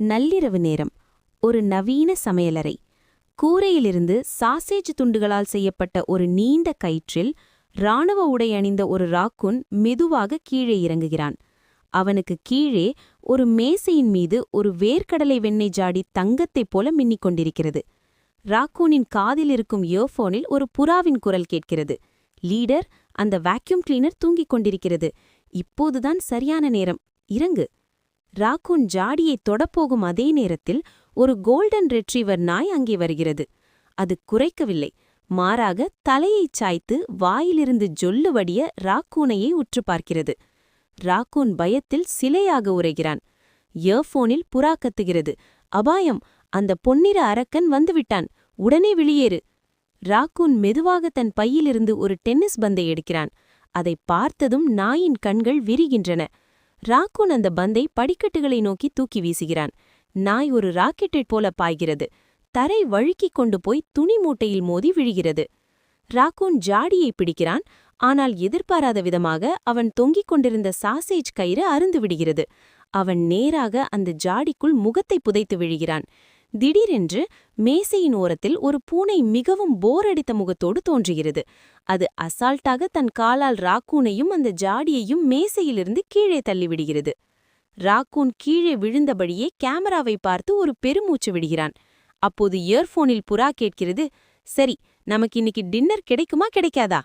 நள்ளிரவு நேரம். ஒரு நவீன சமையலறை. கூரையிலிருந்து சாசேஜ் துண்டுகளால் செய்யப்பட்ட ஒரு நீண்ட கயிற்றில் இராணுவ உடை அணிந்த ஒரு ராக்கூன் மெதுவாக கீழே இறங்குகிறான். அவனுக்கு கீழே ஒரு மேசையின் மீது ஒரு வேர்க்கடலை வெண்ணெய் ஜாடி தங்கத்தைப் போல மின்னிக் கொண்டிருக்கிறது. ராக்கூனின் காதில் இருக்கும் இயர்ஃபோனில் ஒரு புறாவின் குரல் கேட்கிறது. லீடர், அந்த வாக்யூம் கிளீனர் தூங்கிக் கொண்டிருக்கிறது. இப்போதுதான் சரியான நேரம், இறங்கு. ராக்கூன் ஜாடியை தொடப்போகும் அதே நேரத்தில் ஒரு கோல்டன் ரெட்ரீவர் நாய் அங்கே வருகிறது. அது குறைக்கவில்லை, மாறாக தலையைச் சாய்த்து வாயிலிருந்து ஜொல்லு வடிய ராக்கூனையே உற்று பார்க்கிறது. ராக்கூன் பயத்தில் சிலையாக உரைகிறான். இயர்ஃபோனில் புறா கத்துகிறது. அபாயம்! அந்த பொன்னிற அரக்கன் வந்துவிட்டான், உடனே வெளியேறு. ராக்கூன் மெதுவாக தன் பையிலிருந்து ஒரு டென்னிஸ் பந்தை எடுக்கிறான். அதை பார்த்ததும் நாயின் கண்கள் விரிகின்றன. ராக்கூன் அந்த பந்தை படிக்கட்டுகளை நோக்கி தூக்கி வீசுகிறான். நாய் ஒரு ராக்கெட்டைப் போல பாய்கிறது. தரை வழுக்கிக் கொண்டு போய் துணி மூட்டையில் மோதி விழுகிறது. ராக்கூன் ஜாடியை பிடிக்கிறான். ஆனால் எதிர்பாராத விதமாக அவன் தொங்கிக் கொண்டிருந்த சாசேஜ் கயிறு அறுந்து விடுகிறது. அவன் நேராக அந்த ஜாடிக்குள் முகத்தை புதைத்து விழுகிறான். திடீரென்று மேசையின் ஓரத்தில் ஒரு பூனை மிகவும் போரடித்த முகத்தோடு தோன்றுகிறது. அது அசால்ட்டாக தன் காலால் ராக்கூனையும் அந்த ஜாடியையும் மேசையிலிருந்து கீழே தள்ளிவிடுகிறது. ராக்கூன் கீழே விழுந்தபடியே கேமராவை பார்த்து ஒரு பெருமூச்சு விடுகிறான். அப்போது இயர்ஃபோனில் புறா கேட்கிறது, சரி, நமக்கு இன்னைக்கு டின்னர் கிடைக்குமா கிடைக்காதா?